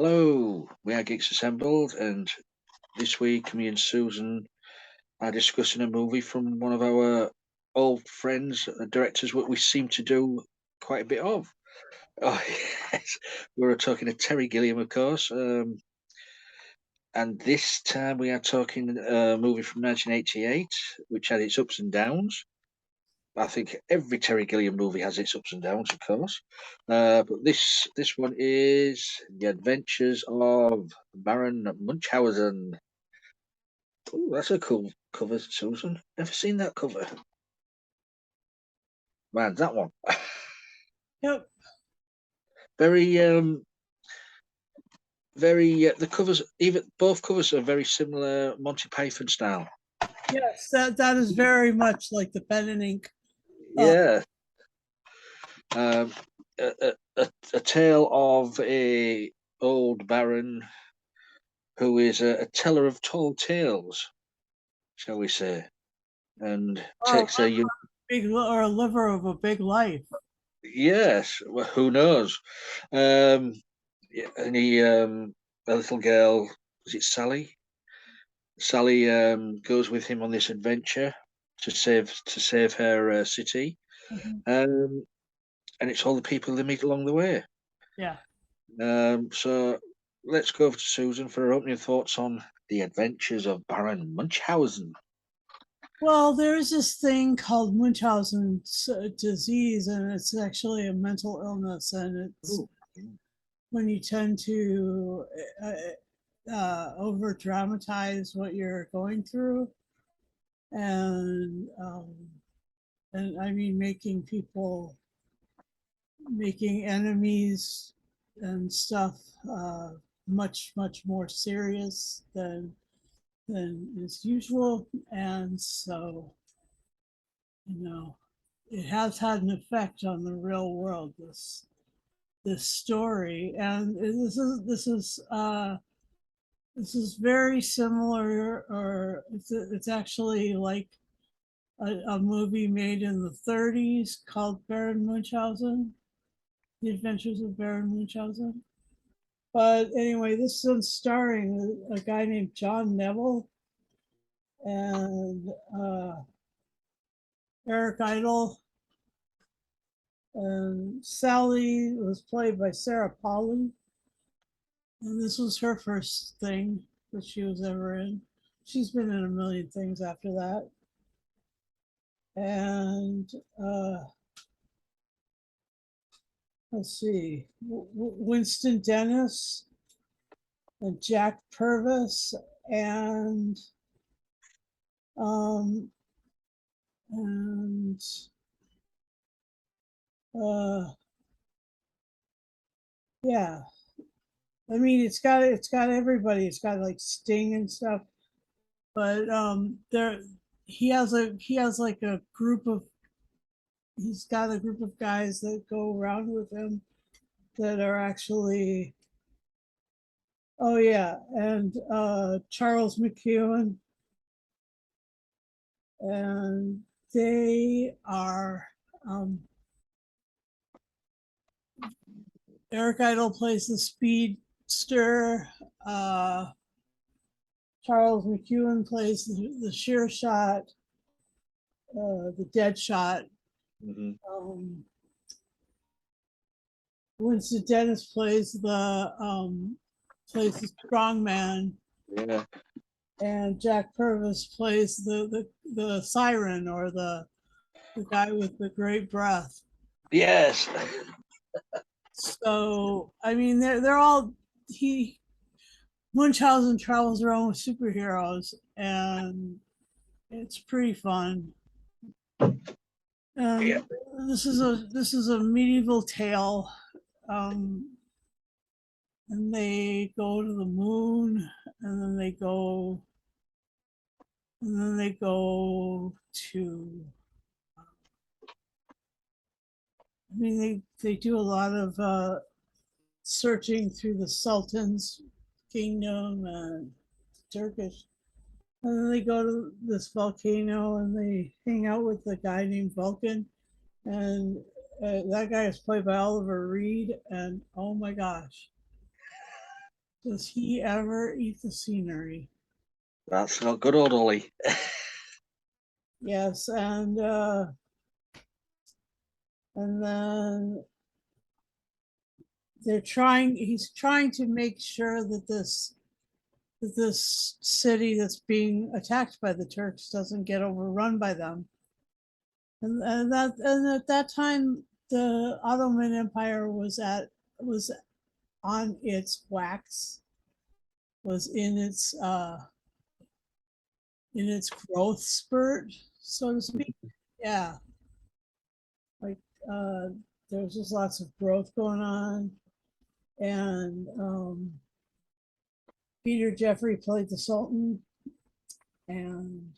Hello, we are Geeks Assembled, and this week me and Susan are discussing a movie from one of our old friends, directors, what we seem to do quite a bit of. Oh, yes. We were talking to Terry Gilliam, of course, and this time we are talking a movie from 1988, which had its ups and downs. I think every Terry Gilliam movie has its ups and downs, of course. But this one is The Adventures of Baron Munchausen. Oh, that's a cool cover, Susan. Never seen that cover. Man, that one. Yep. Very, the covers, even both covers are very similar Monty Python style. Yes, that is very much like the pen and ink. Yeah. Um, a tale of a old baron who is a teller of tall tales, shall we say, and takes a Big or a liver of a big life. yes, well, who knows? Um, yeah, and he a little girl, is it Sally? Sally goes with him on this adventure to save her city, Mhm. um, and it's all the people they meet along the way. Yeah. So let's go over to Susan for her opening thoughts on the Adventures of Baron Munchausen. Well, there's this thing called Munchausen's disease, and it's actually a mental illness, and it's Ooh. when you tend to over dramatize what you're going through, and I mean making enemies and stuff much more serious than is usual, and so it has had an effect on the real world. This story, and this is very similar, or it's actually like a movie made in the 30s called Baron Munchausen, The Adventures of Baron Munchausen. But anyway, this one's starring a guy named John Neville and Eric Idle. And Sally was played by Sarah Polley. And this was her first thing that she was ever in. She's been in a million things after that. And let's see, Winston Dennis and Jack Purvis and um, and uh, yeah, I mean it's got everybody. It's got like Sting and stuff, but there he has like a group of he's got a group of guys that go around with him that are actually, oh yeah, and Charles McEwen, and they are um, Eric Idle plays the speedster. Uh, Charles McEwen plays the sheer shot, the dead shot. Mm-hmm. Winston Dennis plays the strong man, Yeah. and Jack Purvis plays the siren, or the guy with the great breath. Yes. So I mean, they're all he Munchausen travels around with superheroes, and it's pretty fun. Yeah. This is a medieval tale, and they go to the moon, and then they go to. I mean, they do a lot of searching through the Sultan's kingdom and Turkish. And then they go to this volcano and they hang out with a guy named Vulcan. And that guy is played by Oliver Reed. And oh my gosh, Does he ever eat the scenery? That's not good, old Ollie. Yes, and then he's trying to make sure that this city that's being attacked by the Turks doesn't get overrun by them. And at that time the Ottoman Empire was on its wax, was in its growth spurt, so to speak. Yeah, like uh, there's just lots of growth going on, and Peter Jeffrey played the Sultan, and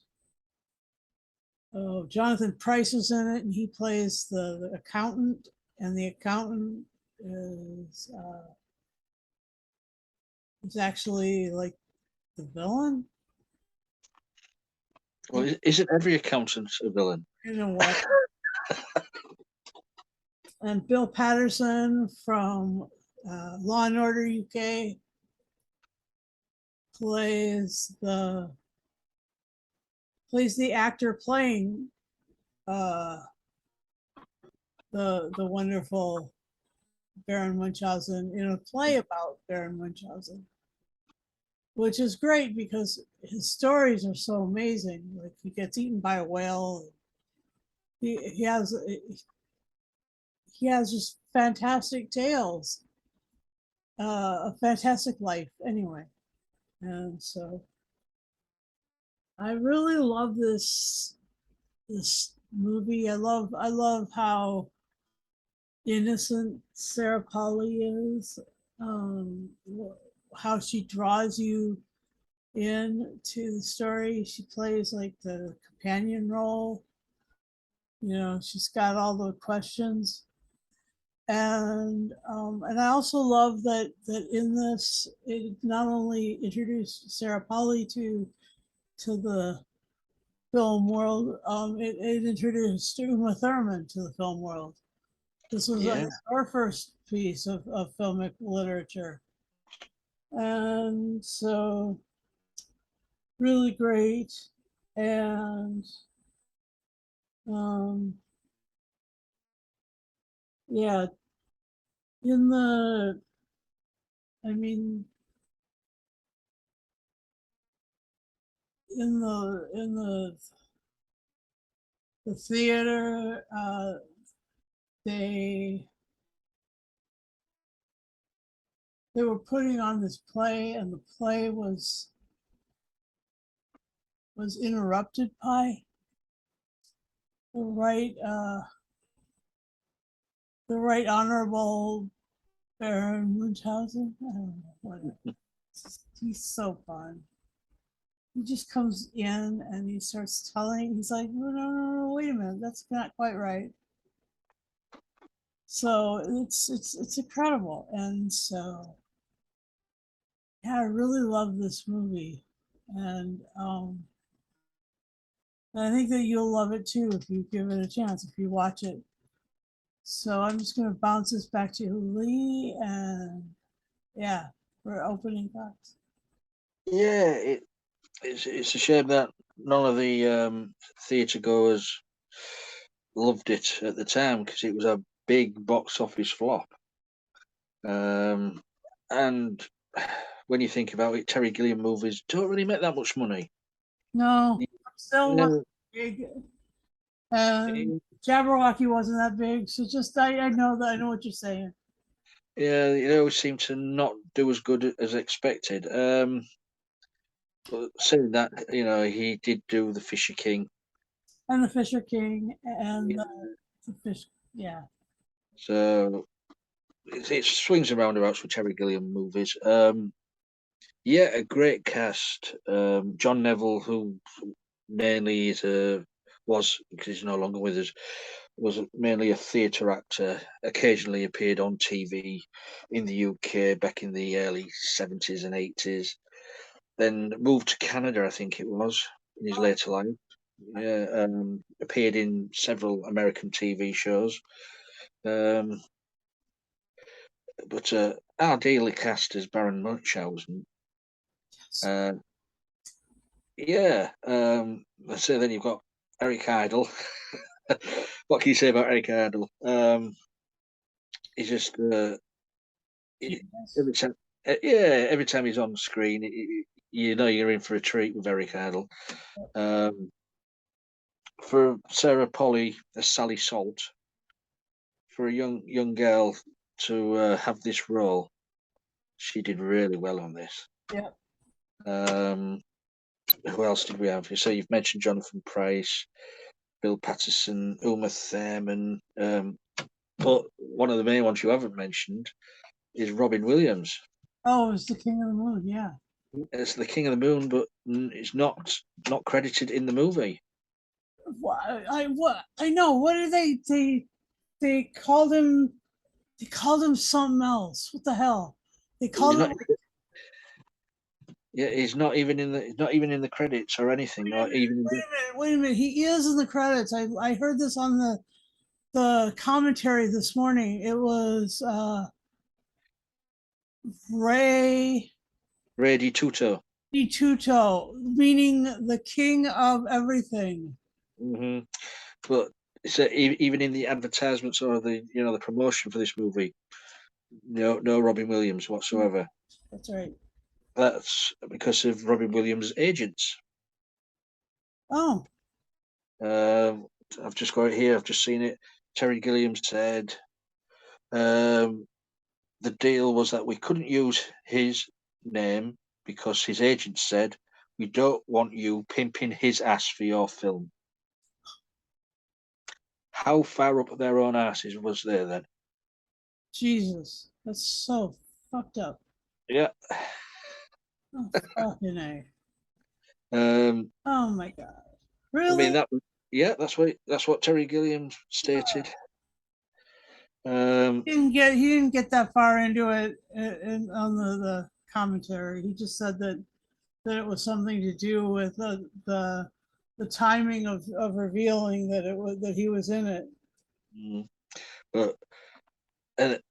Jonathan Pryce is in it, and he plays the accountant, and the accountant is actually like the villain Well, isn't every accountant a villain? in a way. And Bill Patterson from Law and Order UK plays the actor playing uh, the wonderful Baron Munchausen in a play about Baron Munchausen, which is great because his stories are so amazing. Like he gets eaten by a whale. He has just fantastic tales, a fantastic life anyway. And so I really love this movie. I love how innocent Sarah Polly is, um, how she draws you into the story. She plays like the companion role. You know, she's got all the questions, and I also love that in this it not only introduced Sarah Polly to the film world, it introduced Uma Thurman to the film world. This was Yeah. our first piece of filmic literature. And so, really great. And um, yeah, in the, I mean, in the theater, they they were putting on this play, and the play was interrupted by the right honorable Baron Munchausen. I don't know what. He's so fun. He just comes in and he starts telling. He's like, no, no, no, no, wait a minute, that's not quite right. So it's incredible, and so yeah, I really love this movie, and I think that you'll love it too if you give it a chance, if you watch it. So I'm just gonna bounce this back to you, Lee, and yeah, for opening thoughts. Yeah, it's a shame that none of the theatre goers loved it at the time because it was a big box office flop. And when you think about it, Terry Gilliam movies don't really make that much money. No, still wasn't No, big, and Jabberwocky wasn't that big. So just I know that I know what you're saying. yeah, it always seemed to not do as good as expected. But saying that, he did do The Fisher King. And the Fisher King and Yeah. the fish. Yeah. So it swings and roundabouts with Terry Gilliam movies. Yeah, a great cast. John Neville, who mainly was, because he's no longer with us, was mainly a theatre actor. Occasionally appeared on TV in the UK back in the early 70s and 80s. Then moved to Canada, I think it was, in his later life. Yeah, appeared in several American TV shows. Um, but ideally cast as Baron Munchausen. Yes. Yeah. So then you've got Eric Idle. What can you say about Eric Idle? He's just Genius. every time, every time he's on screen, you know you're in for a treat with Eric Idle. For Sarah Polly as Sally Salt, for a young girl to have this role, she did really well on this. Yeah. Who else did we have? So you've mentioned Jonathan Pryce, Bill Patterson, Uma Thurman, but one of the main ones you haven't mentioned is Robin Williams. Oh, it was the King of the Moon. Yeah. It's the King of the Moon, but it's not credited in the movie. I know. What did they called him? They called him something else. What the hell? They called him. Yeah, he's not even in the credits or anything, or even. Wait a minute. He is in the credits. I heard this on the commentary this morning. It was Ray Di Tutto. Di Tutto, meaning the king of everything. Mm-hmm. But so even in the advertisements or the promotion for this movie, no Robin Williams whatsoever. That's right. That's because of Robin Williams' agents. Oh. I've just got it here. I've just seen it. Terry Gilliam said the deal was that we couldn't use his name because his agent said we don't want you pimping his ass for your film. How far up their own asses was there then? Jesus, that's so fucked up. Yeah. Oh, fucking A. Oh my God. Really? I mean that's what Terry Gilliam stated. He didn't get that far into it on the commentary. He just said that it was something to do with the timing of revealing that he was in it. But but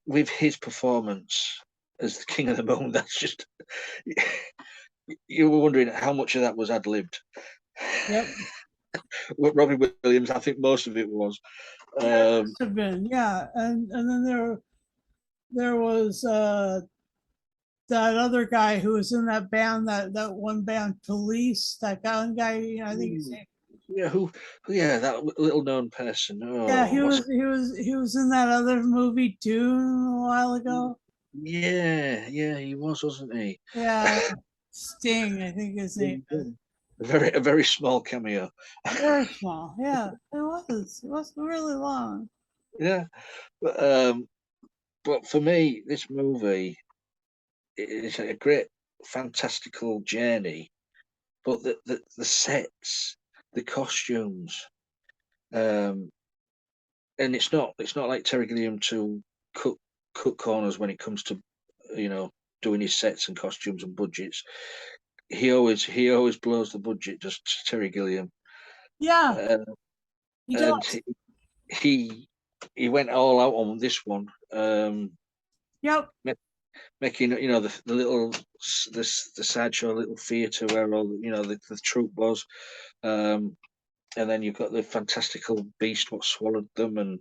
with his performance as the King of the Moon, that's just you were wondering how much of that was ad-libbed. Yep. Robin Williams, I think most of it was. Must have been, yeah. And then there was that other guy who was in that band, that one band, Police. That guy, I think his name. Yeah, yeah, that little known person. Oh, yeah, he was in that other movie Dune a while ago. Yeah, he was, wasn't he? Yeah, Sting, I think his name is. A very small cameo. Very small, yeah. It was really long. Yeah, but for me, this movie is a great, fantastical journey. But the sets, the costumes, and it's not like Terry Gilliam to cut corners when it comes to doing his sets and costumes and budgets. He always blows the budget, just Terry Gilliam. Yeah, he and does. he went all out on this one. Yep. Making the little the sideshow little theatre where all the troupe was, and then you've got the fantastical beast what swallowed them, and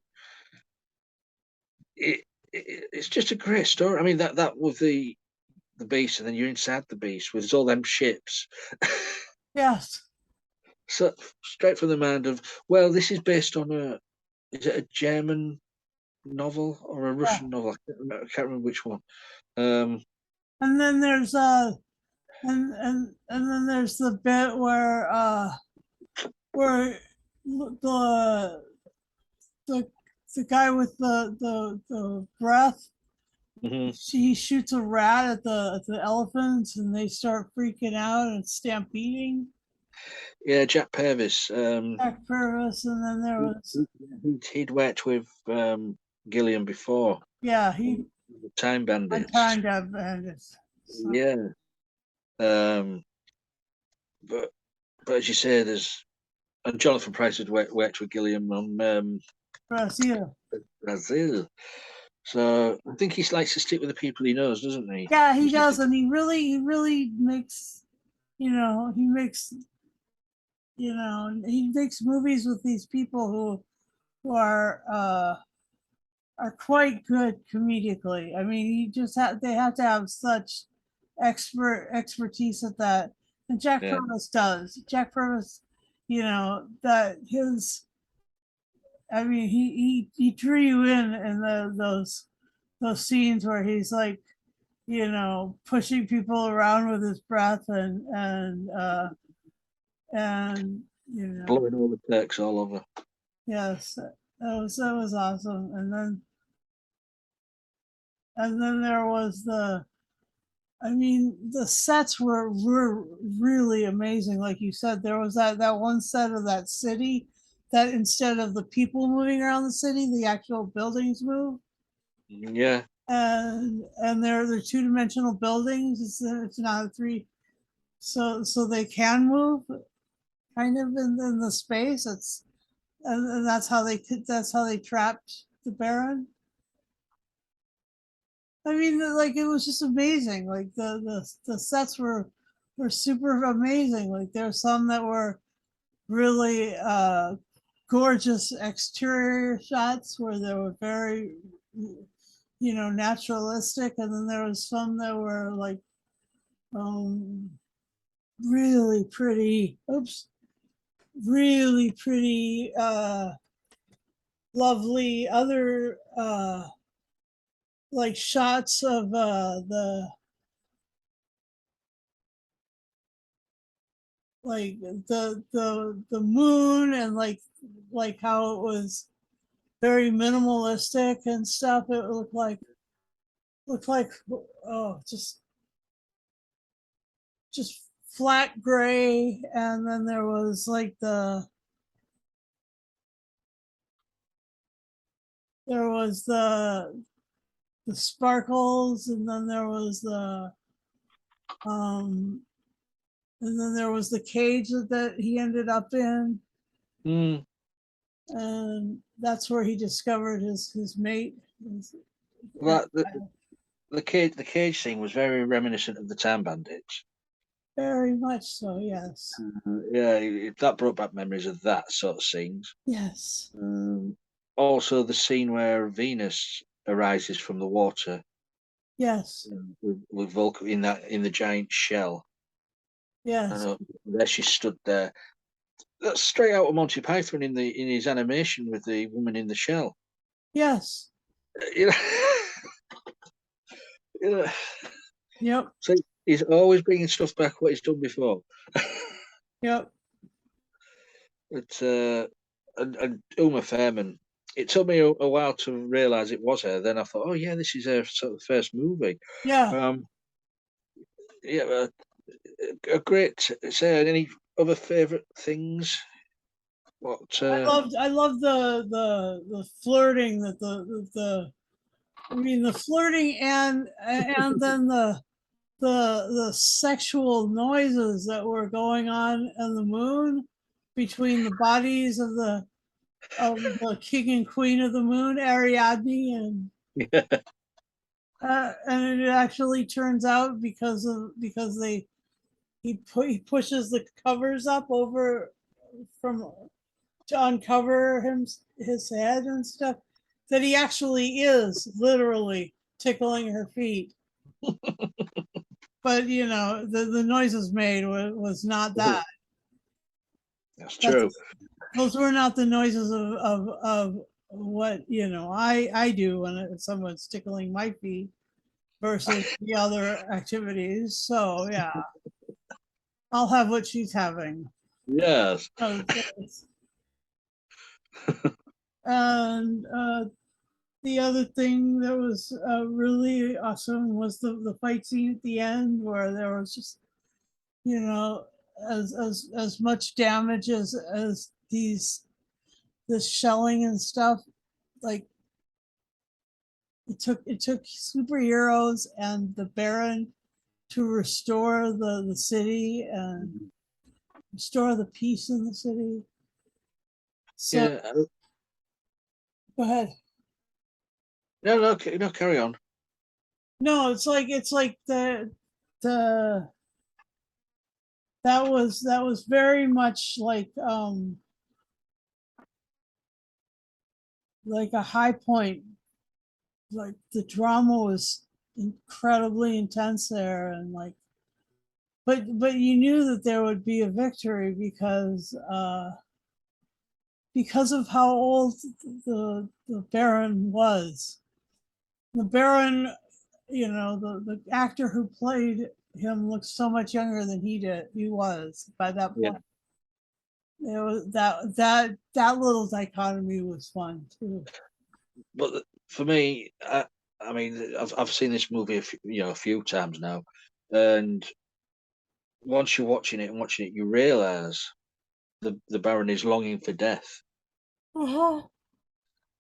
it's just a great story. I mean that with the beast, and then you're inside the beast with all them ships. Yes. So straight from the mind of, well, this is based on is it a German novel or a Russian novel? I can't remember which one. And then there's and then there's the bit where the guy with the breath, he shoots a rat at the elephants and they start freaking out and stampeding. Yeah, Jack Purvis. Jack Purvis, and then there was he'd worked with Gilliam before. Yeah, Time Bandits. Time Bandits. So. Yeah. But as you say, and Jonathan Pryce had worked with Gilliam on Brazil. Brazil. So I think he likes to stick with the people he knows, doesn't he? Yeah, he does, and he really makes, you know, he makes movies with these people who are quite good comedically. I mean, they have to have such expertise at that, and Jack Yeah, Purvis does. Jack Purvis, that his. I mean, he drew you in those scenes where he's like, pushing people around with his breath and blowing all the Turks all over. yes, that was awesome. And then there was I mean, the sets were really amazing. Like you said, there was that one set of that city that instead of the people moving around the city, the actual buildings move. Yeah, And they're two-dimensional buildings. It's not a three, so they can move kind of in the space. And that's how they trapped the Baron. I mean, like it was just amazing. Like the sets were super amazing. Like there's some that were really gorgeous exterior shots where they were very naturalistic, and then there was some that were like um really pretty really pretty lovely other like shots of the moon, and like how it was very minimalistic and stuff. It looked like oh just flat gray, and then there was like there was the sparkles, and then there was um the cage that he ended up in, mm. and that's where he discovered his mate. Well, the cage thing was very reminiscent of the Time Bandits. Very much so, yes. Yeah, that brought back memories of that sort of scenes. Yes. Also, the scene where Venus arises from the water, Yes. with Vulcan in the giant shell. Yes. And there she stood there. That's straight out of Monty Python in his animation with the woman in the shell. Yes. You know, you know, Yep. so he's always bringing stuff back what he's done before. Yep. But and Uma Thurman, it took me a while to realise it was her. Then I thought, oh yeah, this is her sort of first movie. Yeah. Um, yeah, a great. Say any other favourite things? What? I love the flirting that the I mean the flirting, and then the sexual noises that were going on the moon between the bodies of the king and queen of the moon, Ariadne, and it actually turns out because he pushes the covers up over from to uncover his head and stuff, that he actually is literally tickling her feet. But the noises made was not that. That's That's true. those were not the noises of what I do when someone's tickling my feet versus the other activities. So yeah, I'll have what she's having. Yes. Uh, and the other thing that was really awesome was the fight scene at the end, where there was just you know as much damage as this shelling and stuff. Like it took superheroes and the Baron to restore the city and restore the peace in the city. So Yeah, go ahead. No, no, no, carry on. No, it's like the that was very much like a high point. Like the drama was incredibly intense there, and like but you knew that there would be a victory because of how old the Baron was. The Baron, the actor who played him looked so much younger than he was by that Yeah, point. It was that little dichotomy was fun too. but for me, I mean, I've seen this movie a few times now, and once you're watching it, you realise the Baron is longing for death. Uh-huh.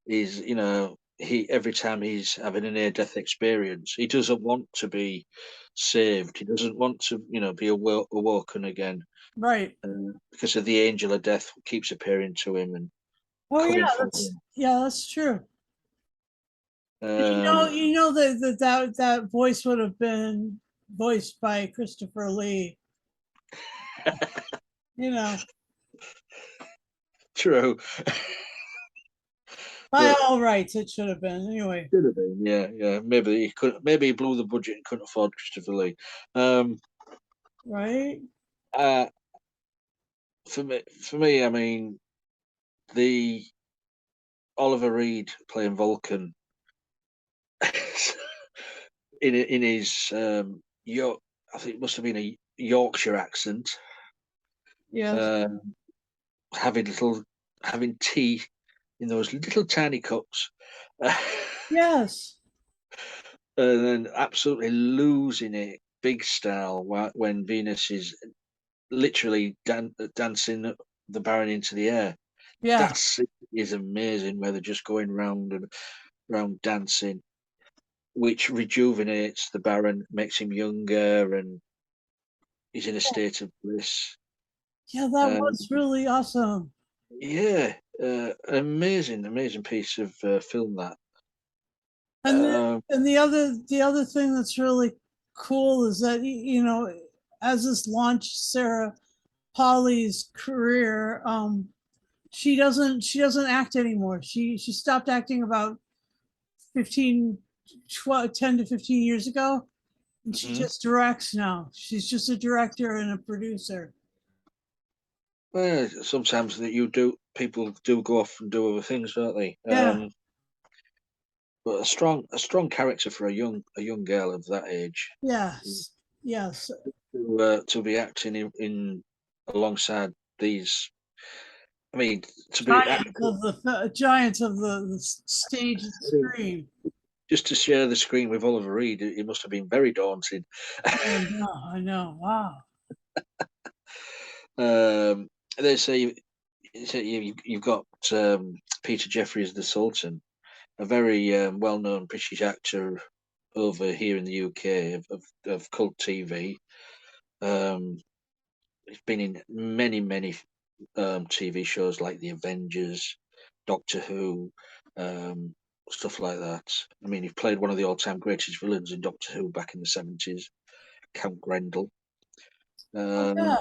He every time he's having a near death experience, he doesn't want to be saved. He doesn't want to, be awoken again, Right. because of the angel of death keeps appearing to him and Oh coming for that's him. yeah, that's true. Um, You know that voice would have been voiced by Christopher Lee. You know, True, by but all rights, it should have been anyway. should have been, yeah, yeah. Maybe he blew the budget and couldn't afford Christopher Lee. Um, Right? uh, for me, I mean, the Oliver Reed playing Vulcan in his York, I think it must have been a Yorkshire accent, Yes. um, having tea in those little tiny cups, Yes. and then absolutely losing it big style when Venus is literally dancing the Baron into the air. Yeah. That scene is amazing, where they're just going round and round dancing, which rejuvenates the Baron, makes him younger, and he's in a state of bliss. Yeah, that Um, was really awesome. yeah, amazing, amazing piece of film that. And Um, the other thing that's really cool is that as this launched Sarah Polly's career, she doesn't act anymore. She stopped acting about 15, 12, 10 to 15 years ago, and she mhm. just directs now. She's just a director and a producer. Well, sometimes that people do go off and do other things, don't they? Yeah. But a strong character for a young girl of that age, Yes. Yes. to be acting in alongside these. I mean, to be Giants of the stage and screen. just to share the screen with Oliver Reed, it must have been very daunting. I know. I know. Wow. Um, they say you've got Peter Jeffrey as the Sultan, a very well-known British actor over here in the UK of cult TV. Um, he's been in many TV shows like The Avengers, Doctor Who, um, stuff like that. I mean, he played one of the all-time greatest villains in Doctor Who back in the 70s, Count Grendel. Oh Um, yeah.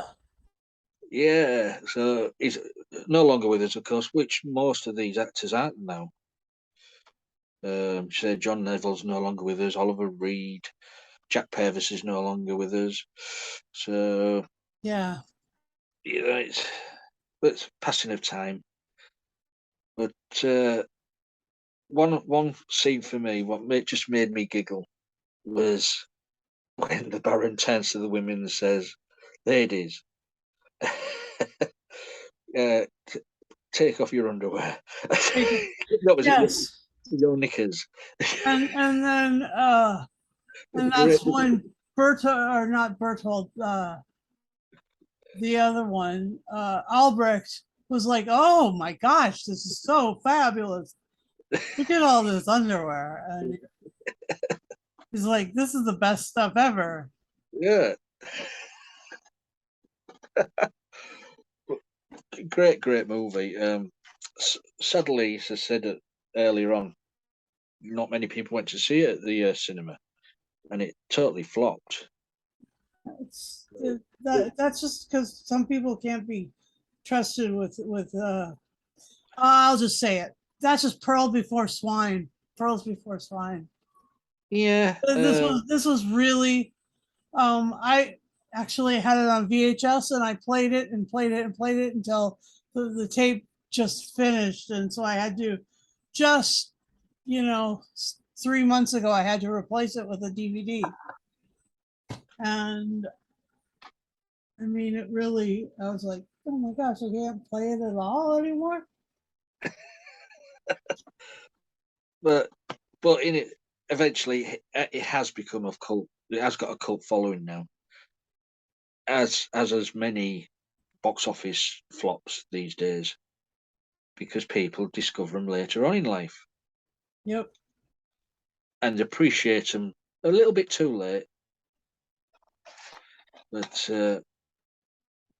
yeah, so he's no longer with us, of course, which most of these actors aren't now. Say John Neville's no longer with us, Oliver Reed, Jack Purvis is no longer with us. So Yeah. it's passing of time. But one scene for me, just made me giggle, was when the Baron turns to the women and says, "Ladies, take off your underwear." That was it. Yes. Your knickers. And then and Great. that's when Bertold, or not Bertold, the other one, Albrecht was like, "Oh my gosh, this is so fabulous! Look at all this underwear!" And he's like, "This is the best stuff ever." Yeah, great movie. Sadly, as I said earlier on, not many people went to see it at the cinema, and it totally flopped. That's just because some people can't be trusted with I'll just say it. That's just pearl before swine. Pearls before swine. Yeah, This was really I actually had it on VHS and I played it and played it and played it until the tape just finished, and so I had to just 3 months ago I had to replace it with a DVD. And I mean, it really, I was like, oh my gosh, I can't play it at all anymore. but in it, eventually it has become a cult. It has got a cult following now, as many box office flops these days, because people discover them later on in life Yep. and appreciate them a little bit too late. But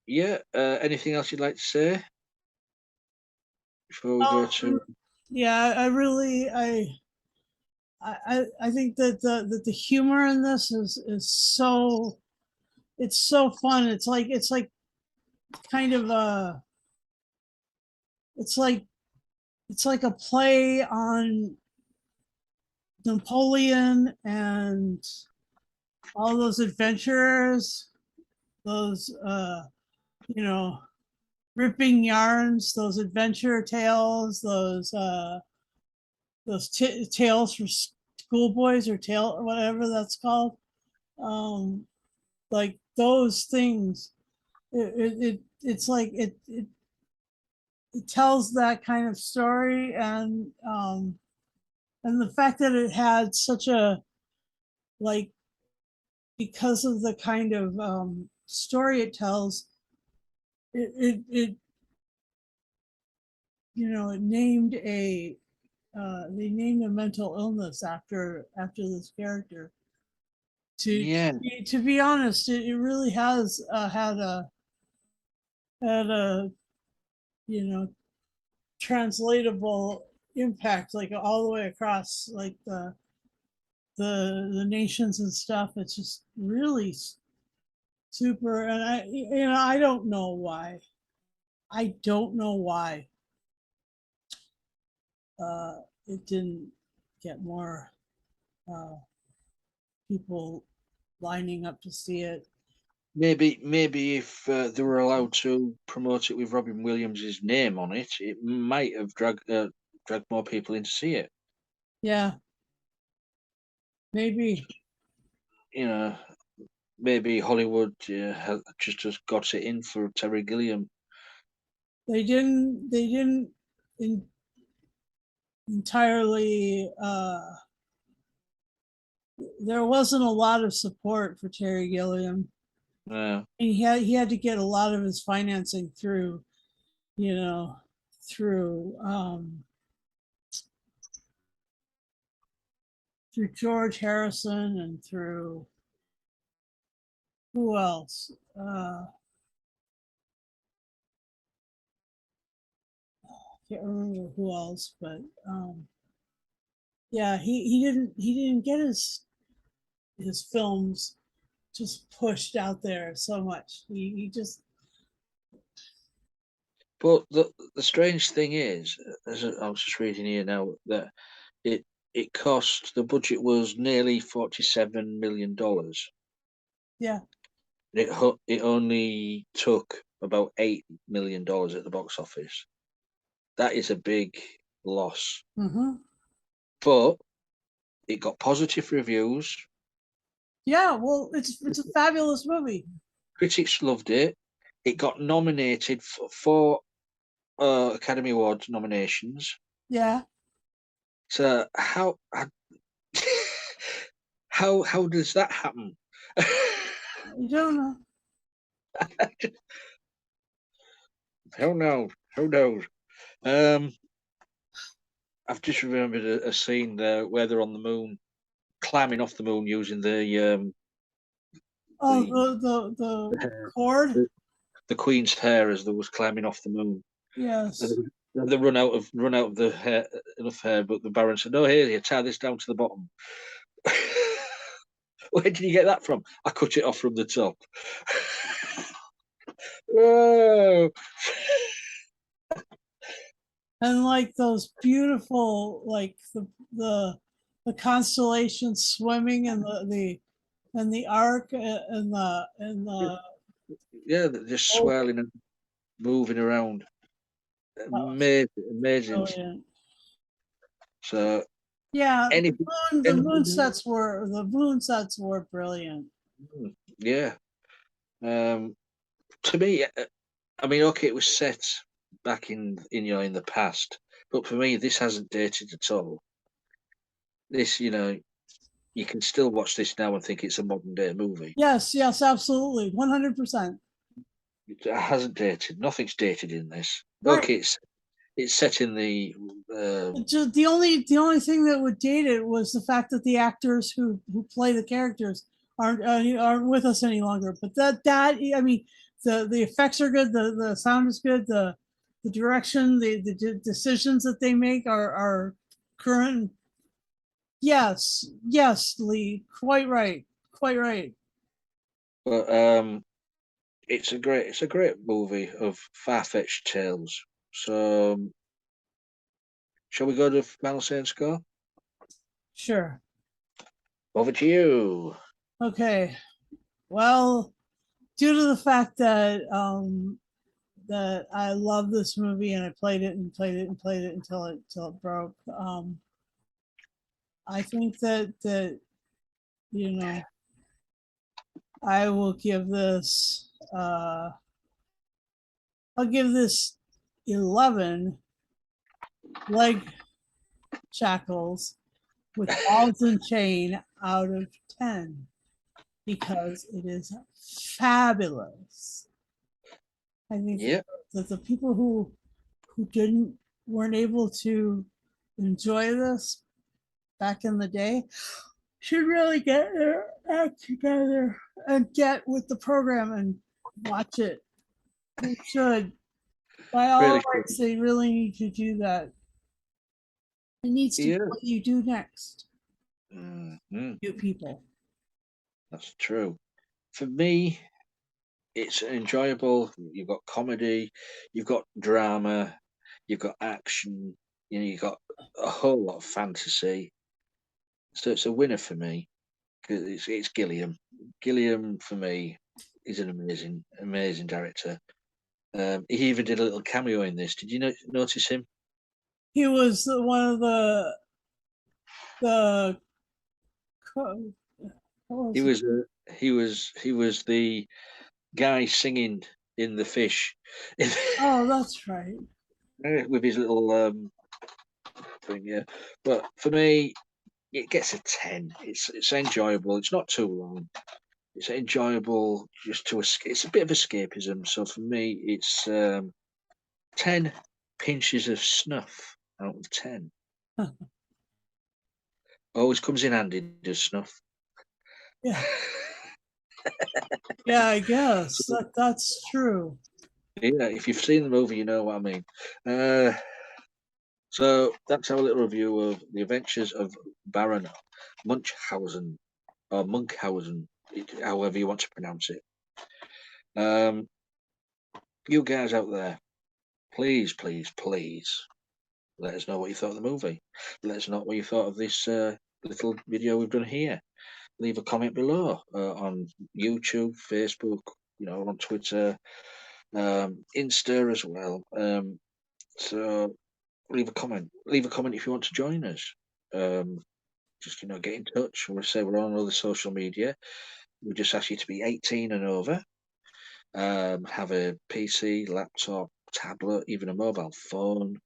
yeah, anything else you'd like to say before we go to? Yeah, I really, I think that the humor in this is so, it's so fun. It's like kind of a, it's like it's like a play on Napoleon and all those adventurers, those you know ripping yarns, those adventure tales, those tales for schoolboys or tale or whatever that's called. Um, like those things, it's like it tells that kind of story, and the fact that it had such a, like, because of the kind of story it tells, it it named a they named a mental illness after this character. Yeah, To be honest, it really has had a you know translatable impact, like all the way across, like the nations and stuff. It's just really super, and I don't know why. I don't know why it didn't get more uh, people lining up to see it. maybe if they were allowed to promote it with Robin Williams' name on it, it might have dragged more people in to see it. Yeah, maybe. You know, maybe Hollywood just got it in for Terry Gilliam. They didn't entirely there wasn't a lot of support for Terry Gilliam. Yeah. He had to get a lot of his financing through, you know, through through George Harrison and through who else? Can't remember who else, but yeah, he didn't get his films just pushed out there so much. He just But the strange thing is, as I was just reading here now, that it cost, the budget was nearly $47 million. yeah. It only took about $8 million at the box office. That is a big loss. Mm-hmm. But it got positive reviews. Yeah, well, it's a fabulous movie. Critics loved it. It got nominated for 4 Academy Awards nominations. Yeah, So how does that happen? you don't know. Who knows? Who knows? Um, I've just remembered a scene there where they're on the moon, climbing off the moon using Oh, the the the, hair, cord. the Queen's hair as they was climbing off the moon. Yes. They run out of the hair, enough hair, but the Baron said, "No, here, you tie this down to the bottom." Where did you get that from? I cut it off from the top. Whoa! And like those beautiful, like the constellations swimming and the arc and the Yeah, they're just oh, swirling and moving around. that was Amazing. brilliant. So Yeah, anything, the moon sets were brilliant. yeah. To me, I mean, okay, it was set back in the past, but for me, this hasn't dated at all. This, you can still watch this now and think it's a modern day movie. Yes, yes, absolutely, 100%. It hasn't dated. Nothing's dated in this. Right. Okay, it's set in the Just the only thing that would date it was the fact that the actors who play the characters aren't with us any longer. But that I mean, the effects are good, the sound is good, the direction, the decisions that they make are current. Yes, yes, Lee, quite right, quite right. but it's a great movie of far-fetched tales. So shall we go to final say and score? Sure. Over to you. Okay. Well, due to the fact that I love this movie and I played it and played it and played it until it broke. I think that you know I will give this. I'll give this 11 leg shackles with balls and chain out of 10 because it is fabulous. I think Yeah, that the people who weren't able to enjoy this back in the day should really get their act together and get with the program and watch it. They should. By all really. rights, they really need to do that. It needs to be Yeah, what you do next, mhm, you people. that's true. For me, it's enjoyable. You've got comedy, you've got drama, you've got action. You've got a whole lot of fantasy. So it's a winner for me because it's Gilliam. Gilliam for me is an amazing director. He even did a little cameo in this. Did you notice him? He was one of the co- what He was it? was he was the guy singing in the fish Oh, that's right. with his little thing. Yeah, but for me, it gets a 10. It's enjoyable. It's not too long. It's enjoyable just to escape. It's a bit of escapism. So for me, it's 10 pinches of snuff out of 10. Always comes in handy, does snuff. Yeah, yeah. I guess So, that's true. yeah, if you've seen the movie, you know what I mean. Uh, so that's our little review of the Adventures of Baron Munchausen or Munchausen, however you want to pronounce it. Um, you guys out there, please, please, please let us know what you thought of the movie. Let us know what you thought of this little video we've done here. Leave a comment below on YouTube, Facebook, on Twitter, Insta as well. So leave a comment. Leave a comment if you want to join us. Just get in touch. We'll say we're on all the social media. We just ask you to be 18 and over. Have a PC, laptop, tablet, even a mobile phone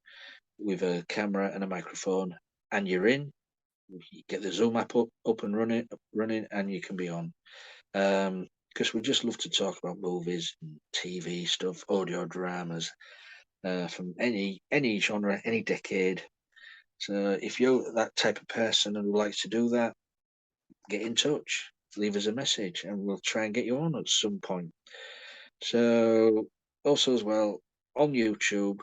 with a camera and a microphone, and you're in. You get the Zoom app up and running, and you can be on. Because we just love to talk about movies, and TV stuff, audio dramas, from any genre, any decade. So if you're that type of person and would like to do that, get in touch. Leave us a message, and we'll try and get you on at some point. So also as well on YouTube,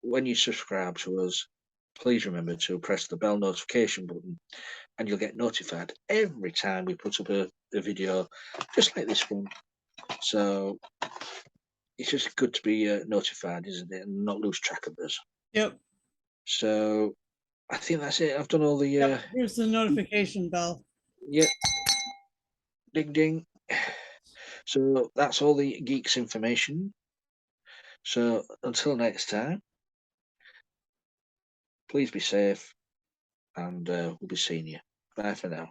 when you subscribe to us, please remember to press the bell notification button, and you'll get notified every time we put up a video just like this one. So it's just good to be notified, isn't it, and not lose track of us. Yep. So I think that's it. I've done all the Yep. Here's the notification bell. Yep. Ding ding. So that's all the geeks information. So until next time, please be safe, and we'll be seeing you. Bye for now.